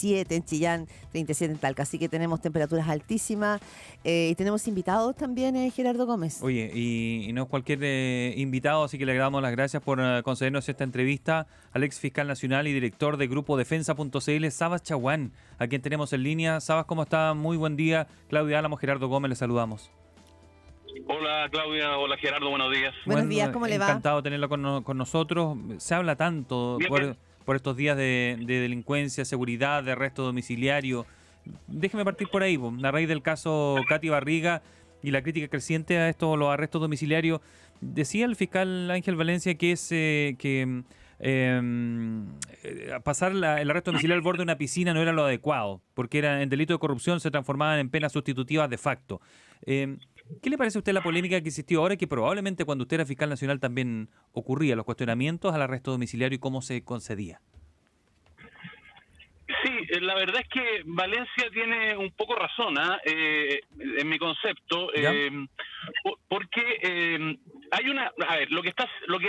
37 en Chillán, 37 en Talca. Así que tenemos temperaturas altísimas y tenemos invitados también, Gerardo Gómez. Oye, y no es cualquier invitado, así que le damos las gracias por concedernos esta entrevista al ex fiscal nacional y director de Grupo Defensa.cl, Sabas Chaguán, a quien tenemos en línea. Sabas, ¿cómo está? Muy buen día. Claudia Álamo, Gerardo Gómez, le saludamos. Hola Claudia, hola Gerardo, buenos días. Buenos días, ¿cómo le va? Encantado de tenerlo con nosotros. Se habla tanto por estos días de delincuencia, seguridad, de arresto domiciliario. Déjeme partir por ahí, a raíz del caso Katy Barriga y la crítica creciente a estos los arrestos domiciliarios. Decía el fiscal Ángel Valencia que es pasar el arresto domiciliario al borde de una piscina no era lo adecuado, porque en delito de corrupción se transformaban en penas sustitutivas de facto. ¿Qué le parece a usted la polémica que existió ahora y que probablemente cuando usted era fiscal nacional también ocurría, los cuestionamientos al arresto domiciliario y cómo se concedía? Sí, la verdad es que Valencia tiene un poco razón en mi concepto, porque hay a ver, lo que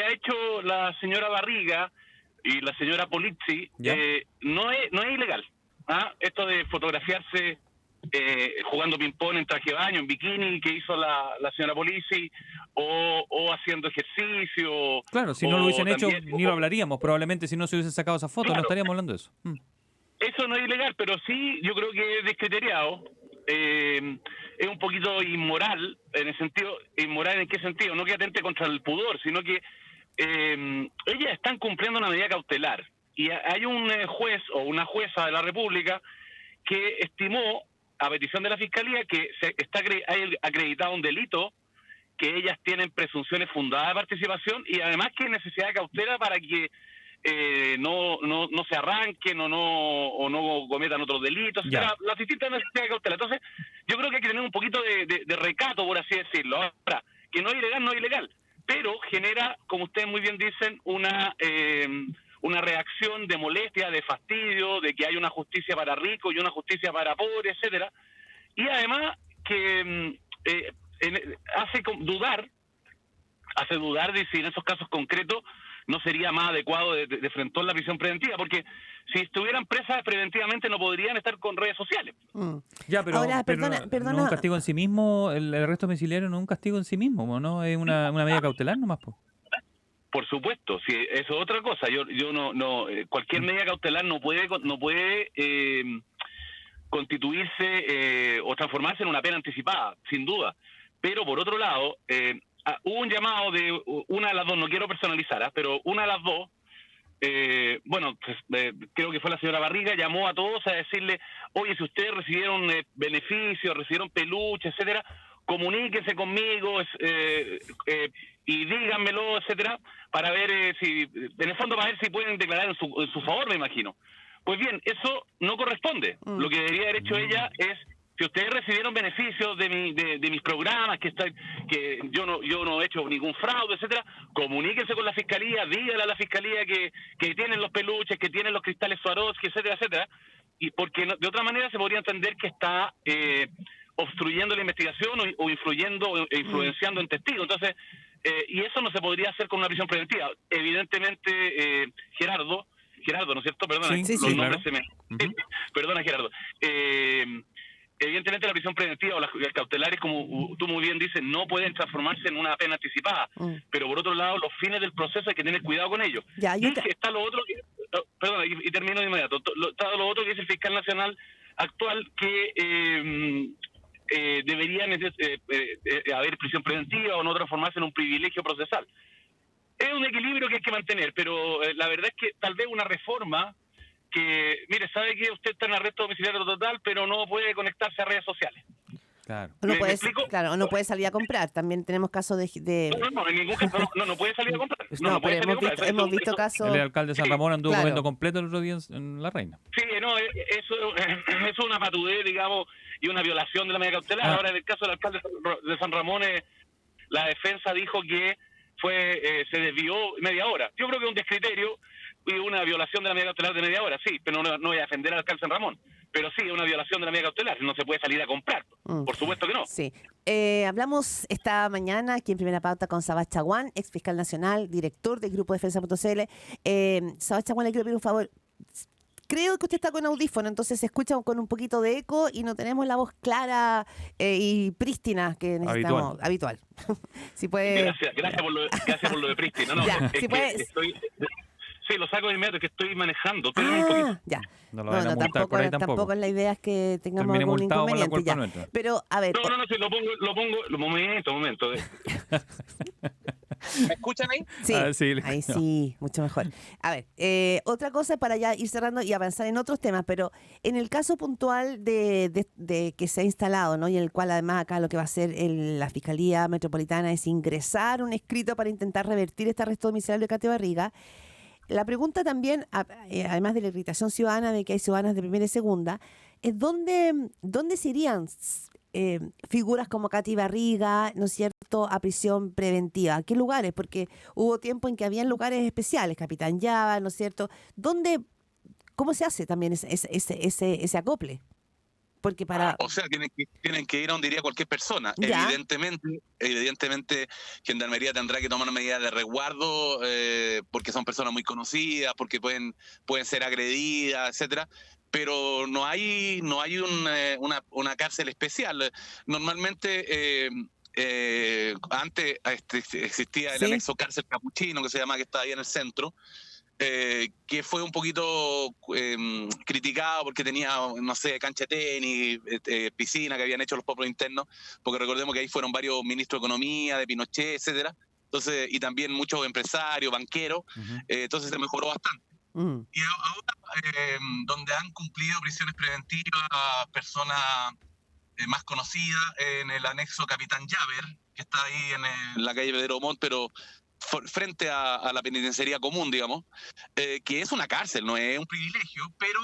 ha hecho la señora Barriga y la señora Polizzi no es ilegal. Esto de fotografiarse jugando ping-pong en traje de baño, en bikini, que hizo la señora Polizzi, o haciendo ejercicio. Claro, si no lo hubiesen hecho, ni lo hablaríamos. Probablemente si no se hubiesen sacado esa foto, no estaríamos hablando de eso. Eso no es ilegal, pero sí, yo creo que es descriteriado. Es un poquito inmoral, en el sentido, ¿inmoral en qué sentido? No que atente contra el pudor, sino que ellas están cumpliendo una medida cautelar. Y hay un juez o una jueza de la República que estimó, a petición de la Fiscalía, que hay acreditado un delito, que ellas tienen presunciones fundadas de participación y además que hay necesidad de cautela para que no se arranquen o no cometan otros delitos, las distintas necesidades de cautela. Entonces, yo creo que hay que tener un poquito de recato, por así decirlo. Ahora, que no es ilegal, pero genera, como ustedes muy bien dicen, una reacción de molestia, de fastidio, de que hay una justicia para ricos y una justicia para pobres, etcétera. Y además que hace dudar de si en esos casos concretos no sería más adecuado de frente a la prisión preventiva, porque si estuvieran presas preventivamente no podrían estar con redes sociales. Pero, ahora, pero perdona. no es un castigo en sí mismo, el arresto domiciliario no es un castigo en sí mismo, ¿no? Es una medida cautelar nomás, po. Por supuesto, sí, eso es otra cosa. Yo no cualquier medida cautelar no puede constituirse o transformarse en una pena anticipada, sin duda. Pero por otro lado, hubo un llamado de una de las dos, no quiero personalizar, pero una de las dos, creo que fue la señora Barriga, llamó a todos a decirle, oye, si ustedes recibieron beneficios, recibieron peluches, etcétera, comuníquense conmigo y díganmelo, etcétera, para ver en el fondo, para ver si pueden declarar en su favor, me imagino. Pues bien, eso no corresponde. Lo que debería haber hecho ella es, si ustedes recibieron beneficios de mis programas, que yo no he hecho ningún fraude, etcétera, comuníquense con la Fiscalía, díganle a la Fiscalía que tienen los peluches, que tienen los cristales Swarovski, etcétera, etcétera, y porque de otra manera se podría entender que está obstruyendo la investigación o influenciando en testigos. Entonces, y eso no se podría hacer con una prisión preventiva. Evidentemente, Gerardo, ¿no es cierto? Perdona, sí, los nombres claro. Perdona, Gerardo. Evidentemente la prisión preventiva o las cautelares, como tú muy bien dices, no pueden transformarse en una pena anticipada. Pero por otro lado, los fines del proceso hay que tener cuidado con ellos. Está lo otro, perdona, y termino de inmediato. Está lo otro que es el fiscal nacional actual, que debería haber prisión preventiva o no transformarse en un privilegio procesal. Es un equilibrio que hay que mantener, pero la verdad es que tal vez una reforma que, mire, sabe que usted está en arresto domiciliario total, pero no puede conectarse a redes sociales. Claro. No puede salir a comprar. También tenemos casos de... No, en ningún caso no puede salir a comprar. Pero hemos visto casos... El alcalde de San Ramón anduvo comiendo completo el otro día en La Reina. Sí, eso es una patudez, digamos, y una violación de la medida cautelar. Ahora, en el caso del alcalde de San Ramón, la defensa dijo que se desvió media hora. Yo creo que es un descriterio y una violación de la medida cautelar de media hora, sí, pero no voy a defender al alcalde de San Ramón. Pero sí, es una violación de la medida cautelar, no se puede salir a comprar. Por supuesto que no. Sí. Hablamos esta mañana aquí en Primera Pauta con Sabas Chaguán, ex fiscal nacional, director del Grupo Defensa.cl. Sabas Chaguán, le quiero pedir un favor. creo que usted está con audífono, entonces se escucha con un poquito de eco y no tenemos la voz clara y prístina que necesitamos, habitual. Si puede... Gracias por lo de prístina. No, ya, es si que sí, lo saco de inmediato, que estoy manejando. Un poquito. Ya. No lo van a multar por ahí tampoco. La idea es que tengamos Termine algún multado por la inconveniente. culpa nuestra. Pero, a ver... No, sí, lo pongo. Momento. ¿Me escuchan ahí? Sí, sí, ahí sí, mucho mejor. A ver, otra cosa para ya ir cerrando y avanzar en otros temas, pero en el caso puntual de que se ha instalado, ¿no? Y en el cual además acá lo que va a hacer la Fiscalía Metropolitana es ingresar un escrito para intentar revertir este arresto domiciliario de Katy Barriga. La pregunta también, además de la irritación ciudadana de que hay ciudadanas de primera y segunda, es dónde se irían figuras como Katy Barriga, ¿no es cierto?, a prisión preventiva. ¿A qué lugares? Porque hubo tiempo en que habían lugares especiales, Capitán Llava, ¿no es cierto? ¿Cómo se hace también ese acople? Porque O sea, tienen que ir a donde iría cualquier persona. ¿Ya? Evidentemente, Gendarmería tendrá que tomar medidas de resguardo porque son personas muy conocidas, porque pueden ser agredidas, etcétera. Pero no hay una cárcel especial. Normalmente antes existía el anexo cárcel Capuchino, que se llama, que está ahí en el centro, que fue un poquito criticado porque tenía, no sé, cancha de tenis, piscina que habían hecho los pueblos internos, porque recordemos que ahí fueron varios ministros de Economía, de Pinochet, etcétera. Entonces, y también muchos empresarios, banqueros, entonces se mejoró bastante. Y ahora, donde han cumplido prisiones preventivas personas más conocidas, en el anexo Capitán Llaver, que está ahí en la calle Pedro Montt, pero frente a la penitenciaría común, digamos, que es una cárcel, no es un privilegio, pero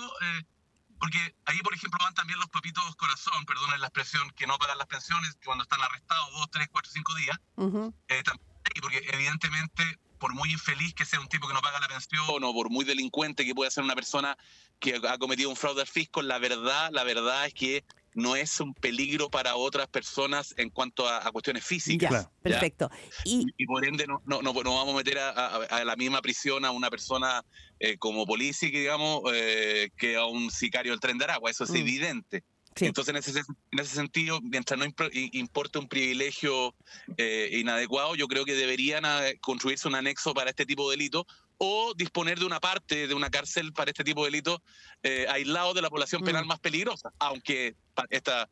porque ahí, por ejemplo, van también los papitos corazón, perdonen la expresión, que no pagan las pensiones cuando están arrestados 2, 3, 4, 5 días, también ahí, porque evidentemente, por muy infeliz que sea un tipo que no paga la pensión, o por muy delincuente que pueda ser una persona que ha cometido un fraude al fisco, la verdad es que no es un peligro para otras personas en cuanto a cuestiones físicas. Ya, perfecto. Y por ende no vamos a meter a la misma prisión a una persona como policía, que digamos, que a un sicario del Tren de Aragua, eso es evidente. Sí. Entonces, en ese sentido, mientras no importe un privilegio inadecuado, yo creo que deberían construirse un anexo para este tipo de delitos, o disponer de una parte de una cárcel para este tipo de delitos aislado de la población penal más peligrosa, aunque estas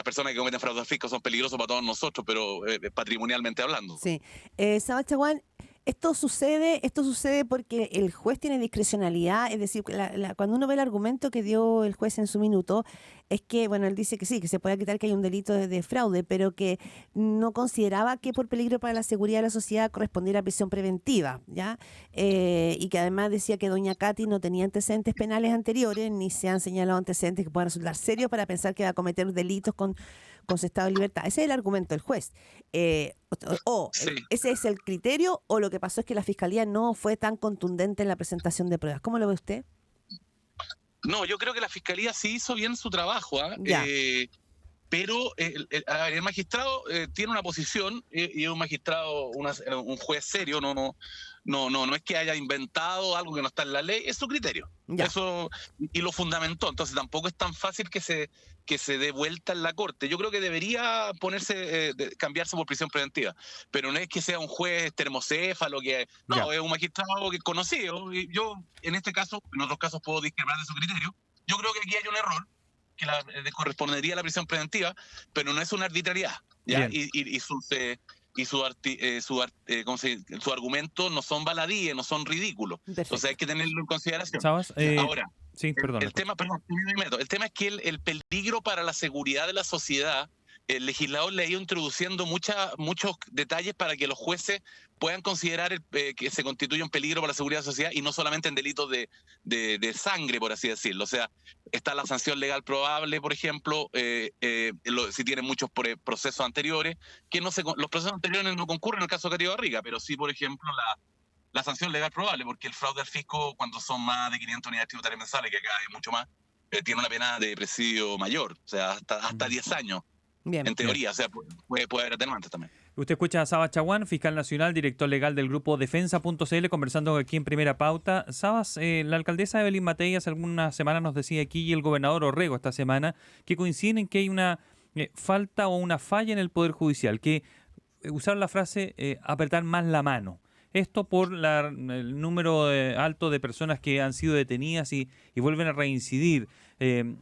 personas que cometen fraude al fisco son peligrosas para todos nosotros, pero patrimonialmente hablando. Sí. Saba Chaguán, esto sucede porque el juez tiene discrecionalidad, es decir, cuando uno ve el argumento que dio el juez en su minuto, es que, bueno, él dice que sí, que se puede quitar que hay un delito de fraude, pero que no consideraba que por peligro para la seguridad de la sociedad correspondiera a prisión preventiva, ¿ya? Y que además decía que doña Katy no tenía antecedentes penales anteriores, ni se han señalado antecedentes que puedan resultar serios para pensar que va a cometer delitos con su estado de libertad. Ese es el argumento del juez. ¿Ese es el criterio, o lo que pasó es que la Fiscalía no fue tan contundente en la presentación de pruebas? ¿Cómo lo ve usted? No, yo creo que la Fiscalía sí hizo bien su trabajo, pero el magistrado tiene una posición, y es un magistrado, un juez serio, no es que haya inventado algo que no está en la ley, es su criterio. Eso, y lo fundamentó. Entonces tampoco es tan fácil que se dé vuelta en la corte. Yo creo que debería cambiarse por prisión preventiva, pero no es que sea un juez termocéfalo, es un magistrado que es conocido. Y yo, en este caso, en otros casos puedo discrepar de su criterio. Yo creo que aquí hay un error que le correspondería a la prisión preventiva, pero no es una arbitrariedad, ¿ya? Y su argumento no son baladíes, no son ridículos. Perfecto. Entonces hay que tenerlo en consideración. ¿Sabes? Ahora, sí, perdón. El tema es que el peligro para la seguridad de la sociedad, el legislador le ha ido introduciendo muchos detalles para que los jueces puedan considerar que se constituye un peligro para la seguridad de la sociedad, y no solamente en delitos de sangre, por así decirlo. O sea, está la sanción legal probable, por ejemplo, si tienen muchos procesos anteriores, que los procesos anteriores no concurren en el caso de Katy Barriga, pero sí, por ejemplo, la sanción legal probable, porque el fraude al fisco, cuando son más de 500 unidades tributarias mensuales, que acá hay mucho más, tiene una pena de presidio mayor, o sea, hasta 10 años. Bien. En teoría, o sea, puede haber atenuantes también. Usted escucha a Sabas Chaguán, fiscal nacional, director legal del grupo Defensa.cl, conversando aquí en Primera Pauta. Sabas, la alcaldesa Evelyn Matei hace algunas semanas nos decía aquí, y el gobernador Orrego esta semana, que coinciden en que hay una falta o una falla en el Poder Judicial, que usaron la frase apretar más la mano. Esto por el número alto de personas que han sido detenidas y vuelven a reincidir.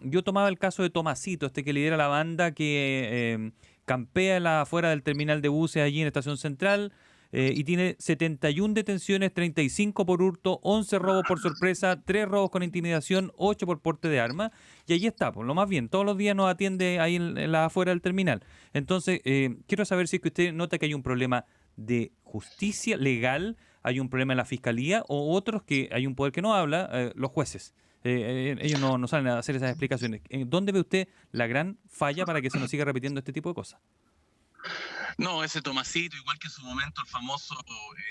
Yo tomaba el caso de Tomasito, que lidera la banda que campea afuera del terminal de buses allí en Estación Central y tiene 71 detenciones, 35 por hurto, 11 robos por sorpresa, 3 robos con intimidación, 8 por porte de arma. Y allí está, por lo más bien, todos los días nos atiende ahí en la afuera del terminal. Entonces, quiero saber si es que usted nota que hay un problema de justicia legal, hay un problema en la fiscalía o otros que hay un poder que no habla, los jueces. Ellos no salen a hacer esas explicaciones. ¿Dónde ve usted la gran falla para que se nos siga repitiendo este tipo de cosas? No, ese Tomasito, igual que en su momento el famoso,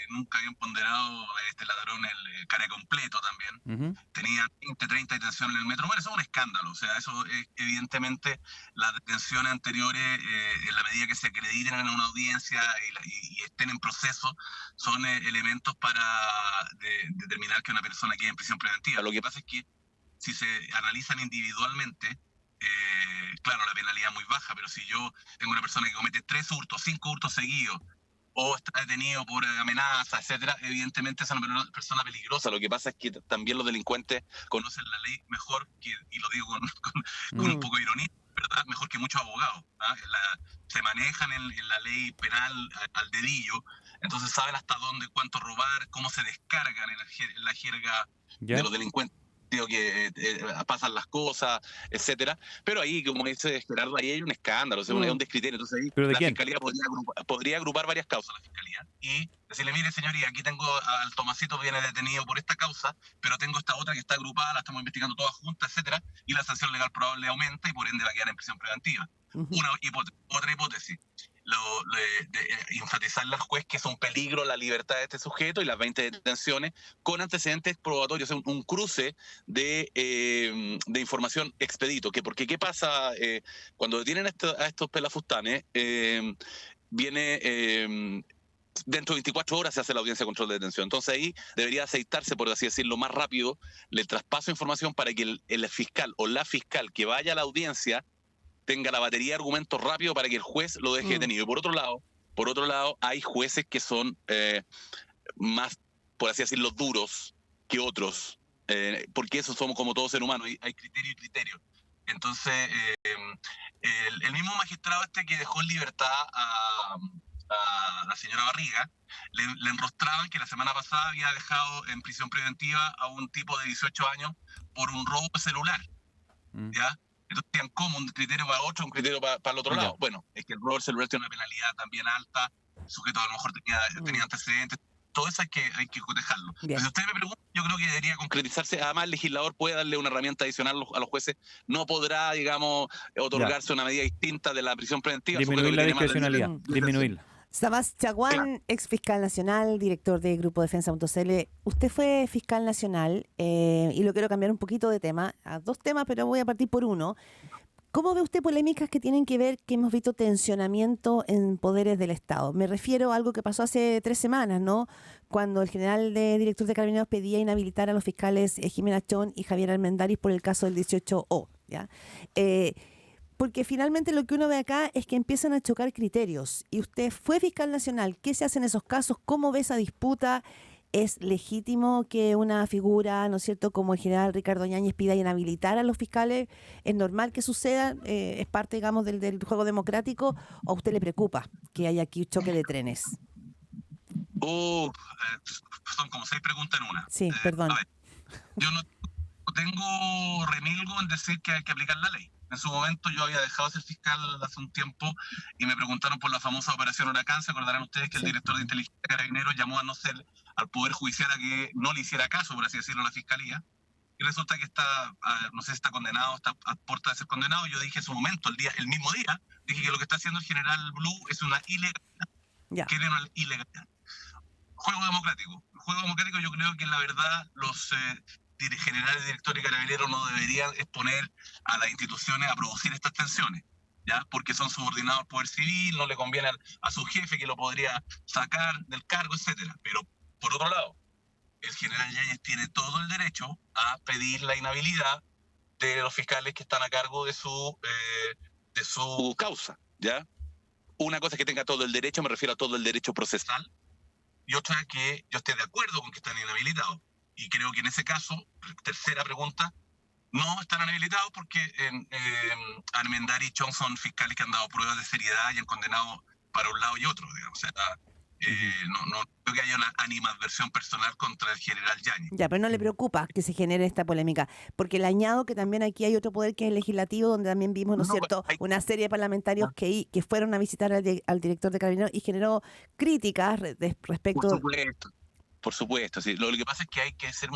nunca habían ponderado este ladrón el cara completo también. Tenía 20, 30 detenciones en el metro. Bueno, eso es un escándalo. O sea, eso evidentemente las detenciones anteriores, en la medida que se acrediten en una audiencia y estén en proceso, son elementos para determinar que una persona quede en prisión preventiva. Lo que pasa es que si se analizan individualmente, claro, la penalidad es muy baja, pero si yo tengo una persona que comete 3 hurtos, 5 hurtos seguidos, o está detenido por amenaza, etcétera, evidentemente es una persona peligrosa. Lo que pasa es que también los delincuentes conocen la ley mejor, y lo digo con un poco de ironía, ¿verdad? Mejor que muchos abogados, ¿ah? Se manejan en la ley penal al dedillo, entonces saben hasta dónde, cuánto robar, cómo se descargan en la jerga de los delincuentes. Que pasan las cosas, etcétera, pero ahí, como dice Gerardo, ahí hay un escándalo, o sea, es un descriterio. Entonces ahí la fiscalía podría agrupar varias causas, la fiscalía, y decirle: mire, señoría, aquí tengo al Tomasito, viene detenido por esta causa, pero tengo esta otra que está agrupada, la estamos investigando todas juntas, etcétera, y la sanción legal probable aumenta y por ende va a quedar en prisión preventiva. Otra hipótesis, enfatizarle al juez que es un peligro la libertad de este sujeto y las 20 detenciones con antecedentes probatorios, o sea, un cruce de información expedito. Porque ¿qué pasa cuando detienen a estos pelafustanes? Viene... Dentro de 24 horas se hace la audiencia de control de detención. Entonces ahí debería aceitarse, por así decirlo, más rápido el traspaso de información para que el fiscal o la fiscal que vaya a la audiencia tenga la batería de argumentos rápido para que el juez lo deje detenido. Y por otro lado, hay jueces que son más, por así decirlo, duros que otros, porque eso somos como todos seres humanos, hay criterio y criterio. Entonces, el mismo magistrado que dejó en libertad a la señora Barriga, le enrostraban que la semana pasada había dejado en prisión preventiva a un tipo de 18 años por un robo de celular, ¿ya? Entonces decían, ¿cómo? Un criterio para otro, un criterio para el otro lado. Bueno, es que el robo del celular tiene una penalidad también alta, el sujeto a lo mejor tenía antecedentes, todo eso hay que cotejarlo. Si usted me pregunta, yo creo que debería concretizarse. Además, el legislador puede darle una herramienta adicional a los jueces. No podrá, digamos, otorgarse una medida distinta de la prisión preventiva. Disminuir la discrecionalidad, disminuirla. Sabas Chaguán, ex fiscal nacional, director de Grupo Defensa.cl. Usted fue fiscal nacional y lo quiero cambiar un poquito de tema, a 2 temas, pero voy a partir por uno. ¿Cómo ve usted polémicas que tienen que ver que hemos visto tensionamiento en poderes del Estado? Me refiero a algo que pasó hace 3 semanas, ¿no? Cuando el general director de Carabineros pedía inhabilitar a los fiscales Jimena Chón y Javier Armendáriz por el caso del 18O, ¿ya? Porque finalmente lo que uno ve acá es que empiezan a chocar criterios. Y usted fue fiscal nacional. ¿Qué se hace en esos casos? ¿Cómo ve esa disputa? ¿Es legítimo que una figura, ¿no es cierto?, como el general Ricardo Yáñez pida inhabilitar a los fiscales? ¿Es normal que suceda? ¿Es parte, digamos, del juego democrático? ¿O a usted le preocupa que haya aquí un choque de trenes? Son como 6 preguntas en una. Sí, perdón. A ver, yo no tengo remilgo en decir que hay que aplicar la ley. En su momento yo había dejado de ser fiscal hace un tiempo y me preguntaron por la famosa Operación Huracán. Se acordarán ustedes que el director de inteligencia de Carabineros llamó a no ser al Poder Judicial a que no le hiciera caso, por así decirlo, a la Fiscalía. Y resulta que no sé si está condenado, está a puerta de ser condenado. Yo dije en su momento, el mismo día, dije que lo que está haciendo el general Blue es una ilegalidad. Que era una ilegalidad. Juego democrático. Juego democrático, yo creo que la verdad los generales, directores y carabineros no deberían exponer a las instituciones a producir estas tensiones, ¿ya? Porque son subordinados al poder civil, no le conviene a su jefe que lo podría sacar del cargo, etcétera. Pero, por otro lado, el general Yáñez tiene todo el derecho a pedir la inhabilidad de los fiscales que están a cargo de su causa, ¿ya? Una cosa es que tenga todo el derecho, me refiero a todo el derecho procesal, y otra es que yo esté de acuerdo con que están inhabilitados. Y creo que en ese caso, tercera pregunta, no están inhabilitados porque Armendari y Chong son fiscales que han dado pruebas de seriedad y han condenado para un lado y otro, digamos. O sea, no creo que haya una animadversión personal contra el general Yáñez. Ya, pero no le preocupa que se genere esta polémica, porque le añado que también aquí hay otro poder que es el legislativo, donde también vimos, ¿no es cierto?, una serie de parlamentarios que fueron a visitar al director de Carabineros y generó críticas respecto... Por supuesto, sí. Lo que pasa es que hay que ser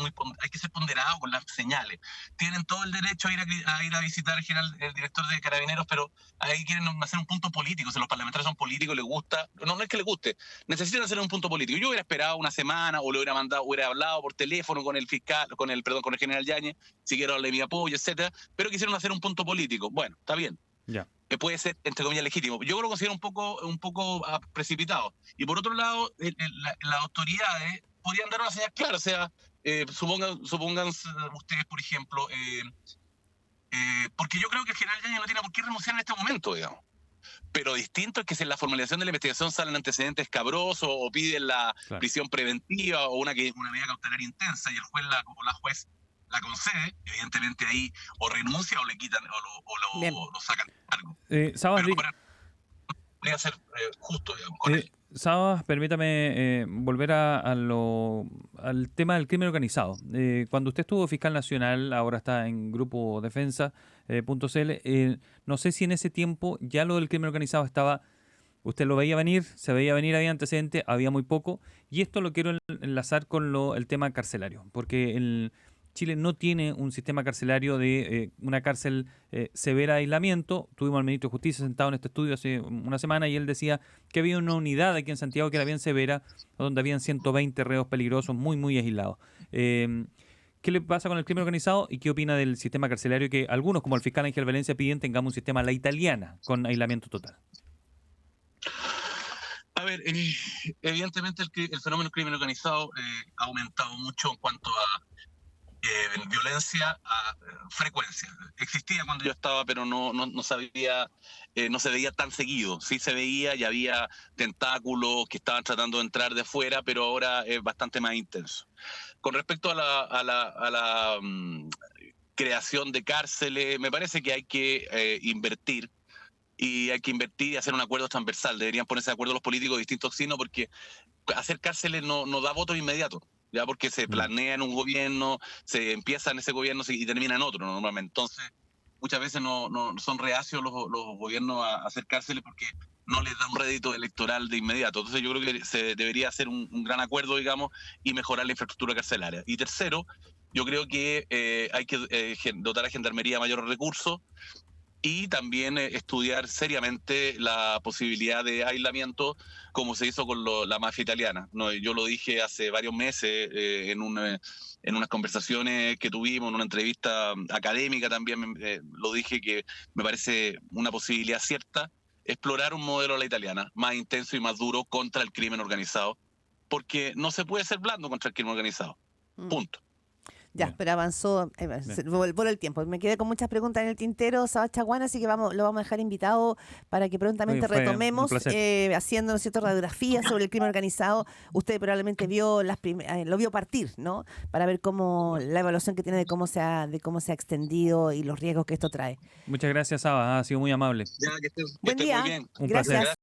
ponderado con las señales. Tienen todo el derecho a ir a visitar el director de Carabineros, pero ahí quieren hacer un punto político. Si los parlamentarios son políticos, les gusta. No es que les guste, necesitan hacer un punto político. Yo hubiera esperado una semana o le hubiera hablado por teléfono con el fiscal, con el general Yáñez, si quiero darle mi apoyo, etcétera, pero quisieron hacer un punto político. Bueno, está bien. Ya. Puede ser, entre comillas, legítimo. Yo lo considero un poco precipitado. Y por otro lado, las autoridades podrían dar una señal clara. O sea, supongan ustedes, por ejemplo, porque yo creo que el general Yáñez no tiene por qué renunciar en este momento, digamos. Pero distinto es que si en la formalización de la investigación salen antecedentes escabrosos o piden la prisión preventiva o una medida cautelar intensa y el juez o la juez la concede, evidentemente ahí o renuncia o le quitan o lo sacan de cargo. Sabas, podría ser justo, digamos, con él. Sabas, permítame volver al tema del crimen organizado. Cuando usted estuvo fiscal nacional, ahora está en Grupo Defensa.cl, no sé si en ese tiempo ya lo del crimen organizado estaba, usted lo veía venir, se veía venir, había antecedentes, había muy poco, y esto lo quiero enlazar con el tema carcelario, porque Chile no tiene un sistema carcelario de una cárcel severa de aislamiento. Tuvimos al ministro de Justicia sentado en este estudio hace una semana y él decía que había una unidad aquí en Santiago que era bien severa, donde habían 120 reos peligrosos muy, muy aislados. ¿Qué le pasa con el crimen organizado y qué opina del sistema carcelario que algunos, como el fiscal Ángel Valencia, piden tengamos un sistema a la italiana con aislamiento total? A ver, evidentemente el fenómeno del crimen organizado ha aumentado mucho en cuanto a violencia a frecuencia. Existía cuando yo estaba, pero no sabía, no se veía tan seguido. Sí se veía y había tentáculos que estaban tratando de entrar de afuera, pero ahora es bastante más intenso. Con respecto a la creación de cárceles, me parece que hay que invertir. Y hay que invertir y hacer un acuerdo transversal. Deberían ponerse de acuerdo los políticos de distintos signos, porque hacer cárceles no da votos inmediatos. Ya porque se planea en un gobierno, se empieza en ese gobierno y termina en otro normalmente. Entonces, muchas veces no son reacios los gobiernos a hacer cárceles porque no les da un rédito electoral de inmediato. Entonces yo creo que se debería hacer un gran acuerdo, digamos, y mejorar la infraestructura carcelaria. Y tercero, yo creo que hay que dotar a Gendarmería mayores recursos y también estudiar seriamente la posibilidad de aislamiento como se hizo con la mafia italiana. No, yo lo dije hace varios meses en unas conversaciones que tuvimos, en una entrevista académica también lo dije, que me parece una posibilidad cierta explorar un modelo a la italiana, más intenso y más duro contra el crimen organizado, porque no se puede ser blando contra el crimen organizado. Punto. Ya, pero avanzó, voló el tiempo. Me quedé con muchas preguntas en el tintero, Sabas Chaguán, así que lo vamos a dejar invitado para que prontamente retomemos haciendo, ¿no es cierto?, radiografías sobre el crimen organizado. Usted probablemente lo vio partir, ¿no? Para ver cómo la evaluación que tiene de cómo se ha extendido y los riesgos que esto trae. Muchas gracias, Sabas, ha sido muy amable. Ya, que Buen día. Muy bien. Un placer. Gracias.